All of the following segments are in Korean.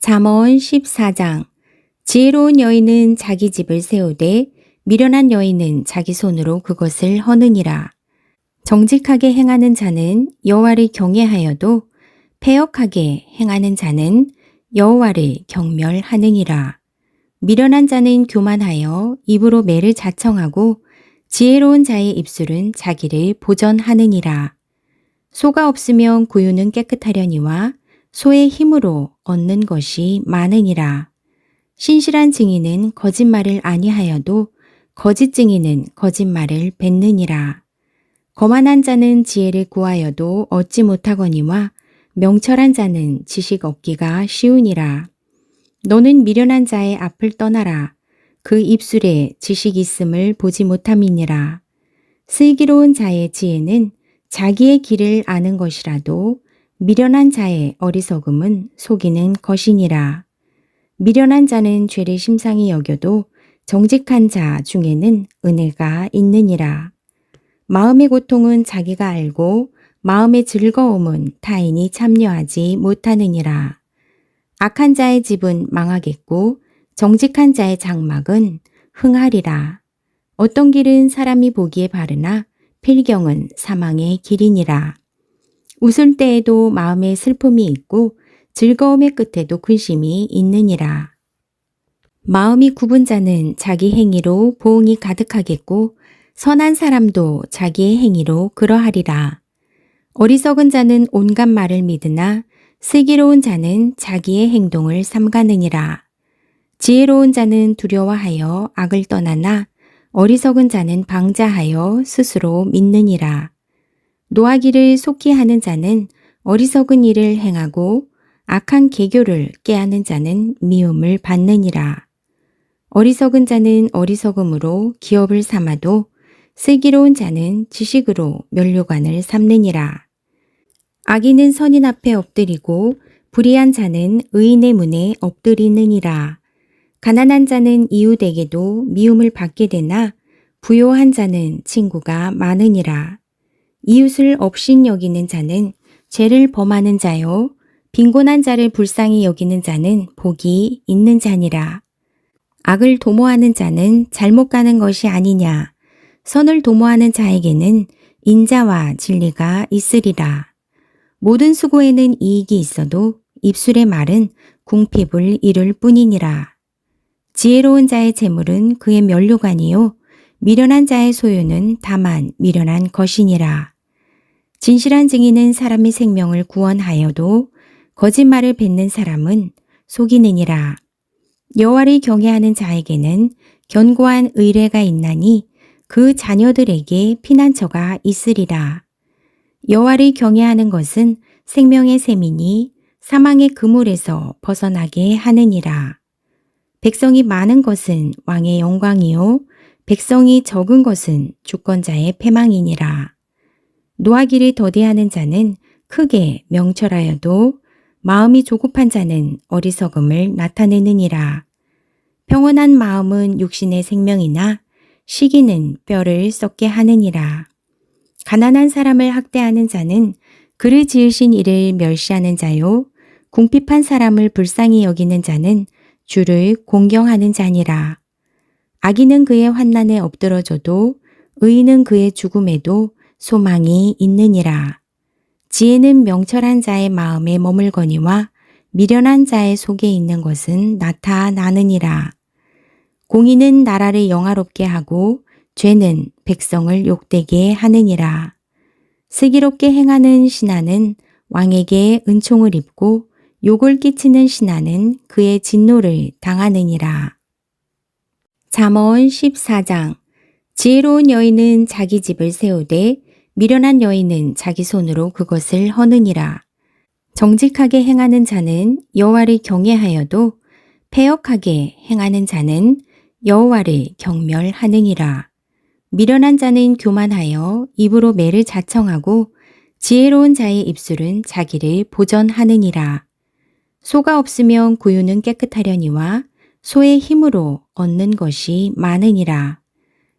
잠언 14장. 지혜로운 여인은 자기 집을 세우되 미련한 여인은 자기 손으로 그것을 허느니라. 정직하게 행하는 자는 여호와를 경외하여도 패역하게 행하는 자는 여호와를 경멸하느니라. 미련한 자는 교만하여 입으로 매를 자청하고 지혜로운 자의 입술은 자기를 보전하느니라. 소가 없으면 구유는 깨끗하려니와 소의 힘으로 얻는 것이 많으니라. 신실한 증인은 거짓말을 아니하여도 거짓 증인은 거짓말을 뱉느니라. 거만한 자는 지혜를 구하여도 얻지 못하거니와 명철한 자는 지식 얻기가 쉬우니라. 너는 미련한 자의 앞을 떠나라. 그 입술에 지식 있음을 보지 못함이니라. 슬기로운 자의 지혜는 자기의 길을 아는 것이라도 미련한 자의 어리석음은 속이는 것이니라. 미련한 자는 죄를 심상히 여겨도 정직한 자 중에는 은혜가 있느니라. 마음의 고통은 자기가 알고 마음의 즐거움은 타인이 참여하지 못하느니라. 악한 자의 집은 망하겠고 정직한 자의 장막은 흥하리라. 어떤 길은 사람이 보기에 바르나 필경은 사망의 길이니라. 웃을 때에도 마음에 슬픔이 있고 즐거움의 끝에도 근심이 있느니라. 마음이 굽은 자는 자기 행위로 보응이 가득하겠고 선한 사람도 자기의 행위로 그러하리라. 어리석은 자는 온갖 말을 믿으나 슬기로운 자는 자기의 행동을 삼가느니라. 지혜로운 자는 두려워하여 악을 떠나나 어리석은 자는 방자하여 스스로 믿느니라. 노하기를 속히 하는 자는 어리석은 일을 행하고 악한 계교를 꾀하는 자는 미움을 받느니라. 어리석은 자는 어리석음으로 기업을 삼아도 슬기로운 자는 지식으로 면류관을 삼느니라. 악인은 선인 앞에 엎드리고 불의한 자는 의인의 문에 엎드리느니라. 가난한 자는 이웃에게도 미움을 받게 되나 부요한 자는 친구가 많으니라. 이웃을 업신 여기는 자는 죄를 범하는 자요 빈곤한 자를 불쌍히 여기는 자는 복이 있는 자니라. 악을 도모하는 자는 잘못 가는 것이 아니냐. 선을 도모하는 자에게는 인자와 진리가 있으리라. 모든 수고에는 이익이 있어도 입술의 말은 궁핍을 이룰 뿐이니라. 지혜로운 자의 재물은 그의 면류관이요 미련한 자의 소유는 다만 미련한 것이니라. 진실한 증인은 사람의 생명을 구원하여도 거짓말을 뱉는 사람은 속이느니라. 여호와를 경외하는 자에게는 견고한 의뢰가 있나니 그 자녀들에게 피난처가 있으리라. 여호와를 경외하는 것은 생명의 셈이니 사망의 그물에서 벗어나게 하느니라. 백성이 많은 것은 왕의 영광이요 백성이 적은 것은 주권자의 패망이니라. 노하기를 더디하는 자는 크게 명철하여도 마음이 조급한 자는 어리석음을 나타내느니라. 평온한 마음은 육신의 생명이나 시기는 뼈를 썩게 하느니라. 가난한 사람을 학대하는 자는 그를 지으신 이를 멸시하는 자요 궁핍한 사람을 불쌍히 여기는 자는 주를 공경하는 자니라. 악인은 그의 환난에 엎드러져도 의인은 그의 죽음에도 소망이 있느니라. 지혜는 명철한 자의 마음에 머물거니와 미련한 자의 속에 있는 것은 나타나느니라. 공의는 나라를 영화롭게 하고 죄는 백성을 욕되게 하느니라. 슬기롭게 행하는 신하는 왕에게 은총을 입고 욕을 끼치는 신하는 그의 진노를 당하느니라. 잠언 14장. 지혜로운 여인은 자기 집을 세우되 미련한 여인은 자기 손으로 그것을 허느니라. 정직하게 행하는 자는 여호와를 경외하여도 패역하게 행하는 자는 여호와를 경멸하느니라. 미련한 자는 교만하여 입으로 매를 자청하고 지혜로운 자의 입술은 자기를 보전하느니라. 소가 없으면 구유는 깨끗하려니와 소의 힘으로 얻는 것이 많으니라.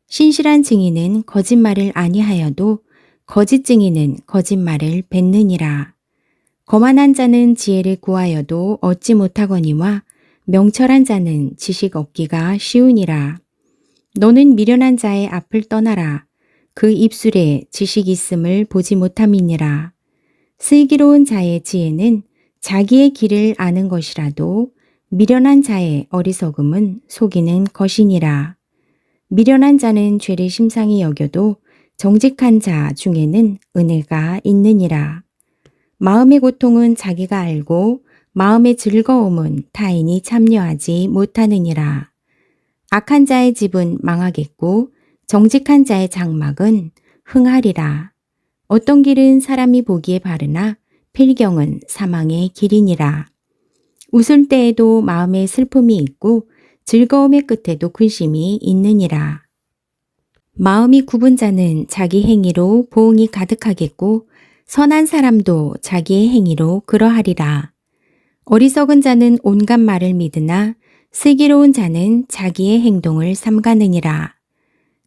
신실한 증인은 거짓말을 아니하여도 거짓 증인은 거짓말을 뱉느니라. 거만한 자는 지혜를 구하여도 얻지 못하거니와 명철한 자는 지식 얻기가 쉬우니라. 너는 미련한 자의 앞을 떠나라. 그 입술에 지식 있음을 보지 못함이니라. 슬기로운 자의 지혜는 자기의 길을 아는 것이라도 미련한 자의 어리석음은 속이는 것이니라. 미련한 자는 죄를 심상히 여겨도 정직한 자 중에는 은혜가 있느니라. 마음의 고통은 자기가 알고 마음의 즐거움은 타인이 참여하지 못하느니라. 악한 자의 집은 망하겠고 정직한 자의 장막은 흥하리라. 어떤 길은 사람이 보기에 바르나 필경은 사망의 길이니라. 웃을 때에도 마음에 슬픔이 있고 즐거움의 끝에도 근심이 있느니라. 마음이 굽은 자는 자기 행위로 보응이 가득하겠고 선한 사람도 자기의 행위로 그러하리라. 어리석은 자는 온갖 말을 믿으나 슬기로운 자는 자기의 행동을 삼가느니라.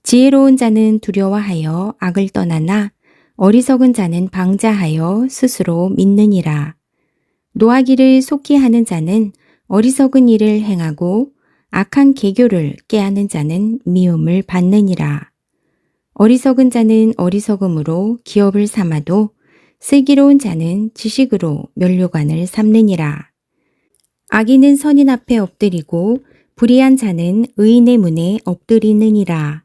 지혜로운 자는 두려워하여 악을 떠나나 어리석은 자는 방자하여 스스로 믿느니라. 노하기를 속히 하는 자는 어리석은 일을 행하고 악한 계교를 꾀하는 자는 미움을 받느니라. 어리석은 자는 어리석음으로 기업을 삼아도 슬기로운 자는 지식으로 면류관을 삼느니라. 악인은 선인 앞에 엎드리고 불의한 자는 의인의 문에 엎드리느니라.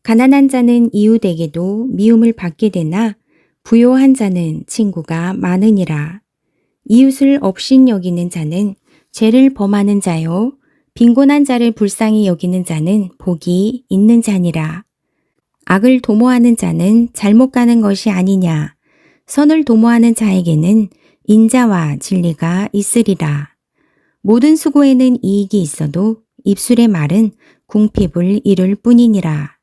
가난한 자는 이웃에게도 미움을 받게 되나 부요한 자는 친구가 많으니라. 이웃을 업신 여기는 자는 죄를 범하는 자요 빈곤한 자를 불쌍히 여기는 자는 복이 있는 자니라. 악을 도모하는 자는 잘못 가는 것이 아니냐. 선을 도모하는 자에게는 인자와 진리가 있으리라. 모든 수고에는 이익이 있어도 입술의 말은 궁핍을 이룰 뿐이니라.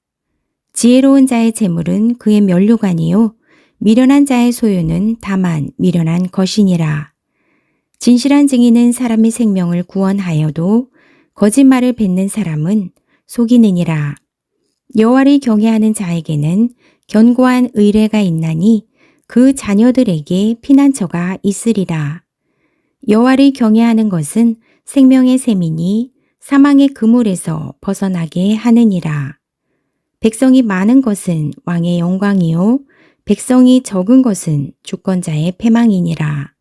지혜로운 자의 재물은 그의 면류관이요 미련한 자의 소유는 다만 미련한 것이니라. 진실한 증인은 사람의 생명을 구원하여도 거짓말을 뱉는 사람은 속이느니라. 여호와를 경외하는 자에게는 견고한 의뢰가 있나니 그 자녀들에게 피난처가 있으리라. 여호와를 경외하는 것은 생명의 셈이니 사망의 그물에서 벗어나게 하느니라. 백성이 많은 것은 왕의 영광이요 백성이 적은 것은 주권자의 패망이니라.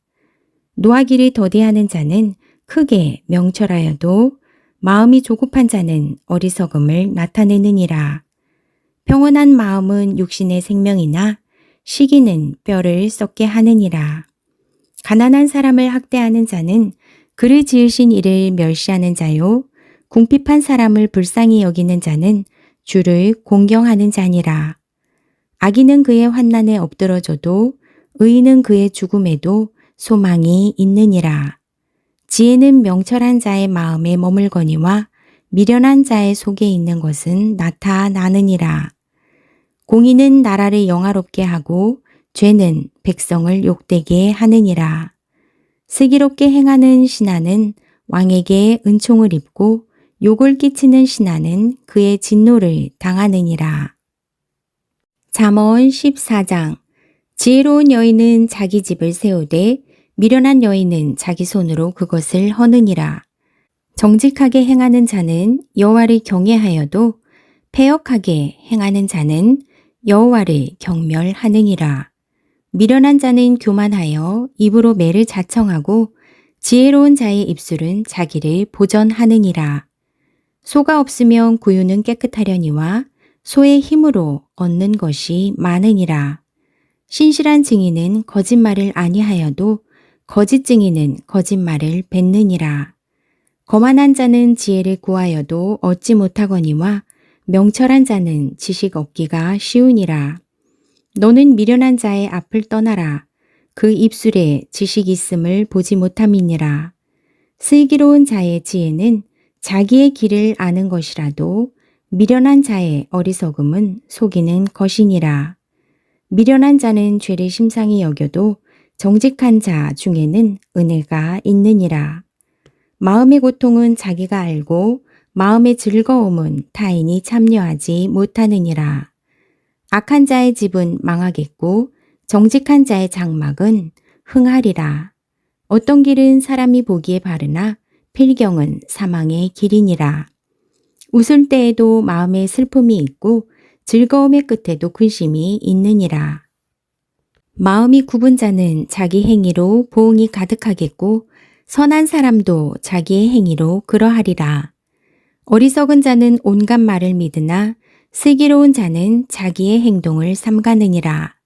노하기를 더디하는 자는 크게 명철하여도 마음이 조급한 자는 어리석음을 나타내느니라. 평온한 마음은 육신의 생명이나 시기는 뼈를 썩게 하느니라. 가난한 사람을 학대하는 자는 그를 지으신 이를 멸시하는 자요 궁핍한 사람을 불쌍히 여기는 자는 주를 공경하는 자니라. 악인은 그의 환난에 엎드러져도 의인은 그의 죽음에도 소망이 있느니라. 지혜는 명철한 자의 마음에 머물거니와 미련한 자의 속에 있는 것은 나타나느니라. 공의는 나라를 영화롭게 하고 죄는 백성을 욕되게 하느니라. 슬기롭게 행하는 신하는 왕에게 은총을 입고 욕을 끼치는 신하는 그의 진노를 당하느니라. 잠언 14장. 지혜로운 여인은 자기 집을 세우되 미련한 여인은 자기 손으로 그것을 허느니라. 정직하게 행하는 자는 여호와를 경외하여도 패역하게 행하는 자는 여호와를 경멸하느니라. 미련한 자는 교만하여 입으로 매를 자청하고 지혜로운 자의 입술은 자기를 보전하느니라. 소가 없으면 구유는 깨끗하려니와 소의 힘으로 얻는 것이 많으니라. 신실한 증인은 거짓말을 아니하여도 거짓 증인은 거짓말을 뱉느니라. 거만한 자는 지혜를 구하여도 얻지 못하거니와 명철한 자는 지식 얻기가 쉬우니라. 너는 미련한 자의 앞을 떠나라. 그 입술에 지식 있음을 보지 못함이니라. 슬기로운 자의 지혜는 자기의 길을 아는 것이라도 미련한 자의 어리석음은 속이는 것이니라. 미련한 자는 죄를 심상히 여겨도 정직한 자 중에는 은혜가 있느니라. 마음의 고통은 자기가 알고 마음의 즐거움은 타인이 참여하지 못하느니라. 악한 자의 집은 망하겠고 정직한 자의 장막은 흥하리라. 어떤 길은 사람이 보기에 바르나 필경은 사망의 길이니라. 웃을 때에도 마음에 슬픔이 있고 즐거움의 끝에도 근심이 있느니라. 마음이 굽은 자는 자기 행위로 보응이 가득하겠고 선한 사람도 자기의 행위로 그러하리라. 어리석은 자는 온갖 말을 믿으나 슬기로운 자는 자기의 행동을 삼가느니라.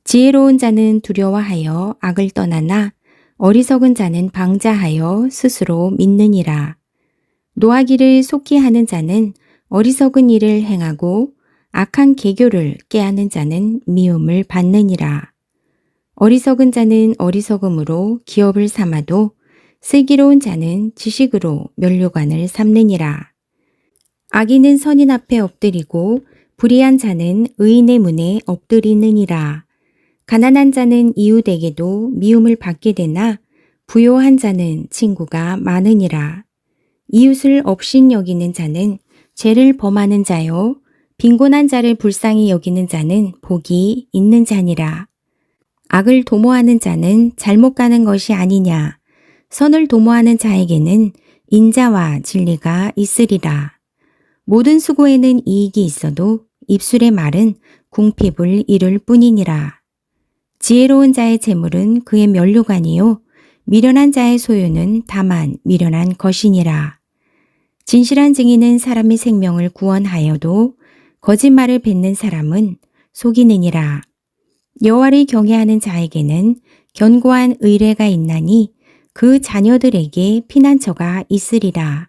지혜로운 자는 두려워하여 악을 떠나나 어리석은 자는 방자하여 스스로 믿느니라. 노하기를 속히 하는 자는 어리석은 일을 행하고 악한 계교를 꾀하는 자는 미움을 받느니라. 어리석은 자는 어리석음으로 기업을 삼아도 슬기로운 자는 지식으로 면류관을 삼느니라. 악인은 선인 앞에 엎드리고 불의한 자는 의인의 문에 엎드리느니라. 가난한 자는 이웃에게도 미움을 받게 되나 부요한 자는 친구가 많으니라. 이웃을 업신 여기는 자는 죄를 범하는 자요 빈곤한 자를 불쌍히 여기는 자는 복이 있는 자니라. 악을 도모하는 자는 잘못 가는 것이 아니냐. 선을 도모하는 자에게는 인자와 진리가 있으리라. 모든 수고에는 이익이 있어도 입술의 말은 궁핍을 이룰 뿐이니라. 지혜로운 자의 재물은 그의 면류관이요 미련한 자의 소유는 다만 미련한 것이니라. 진실한 증인은 사람의 생명을 구원하여도 거짓말을 뱉는 사람은 속이느니라. 여호와를 경외하는 자에게는 견고한 의뢰가 있나니 그 자녀들에게 피난처가 있으리라.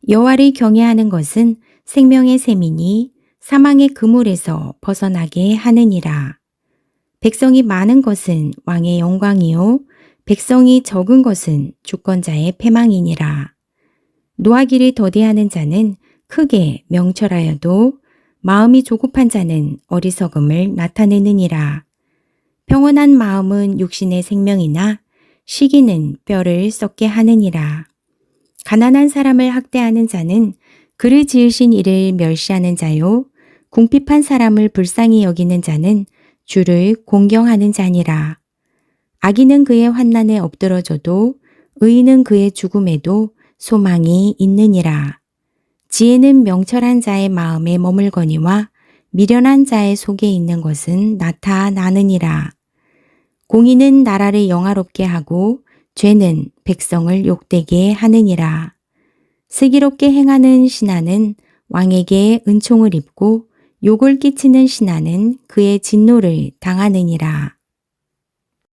여호와를 경외하는 것은 생명의 셈이니 사망의 그물에서 벗어나게 하느니라. 백성이 많은 것은 왕의 영광이요 백성이 적은 것은 주권자의 패망이니라. 노하기를 더디하는 자는 크게 명철하여도 마음이 조급한 자는 어리석음을 나타내느니라. 평온한 마음은 육신의 생명이나 시기는 뼈를 썩게 하느니라. 가난한 사람을 학대하는 자는 그를 지으신 이를 멸시하는 자요 궁핍한 사람을 불쌍히 여기는 자는 주를 공경하는 자니라. 악인은 그의 환난에 엎드러져도 의인은 그의 죽음에도 소망이 있느니라. 지혜는 명철한 자의 마음에 머물거니와 미련한 자의 속에 있는 것은 나타나느니라. 공의는 나라를 영화롭게 하고 죄는 백성을 욕되게 하느니라. 슬기롭게 행하는 신하는 왕에게 은총을 입고 욕을 끼치는 신하는 그의 진노를 당하느니라.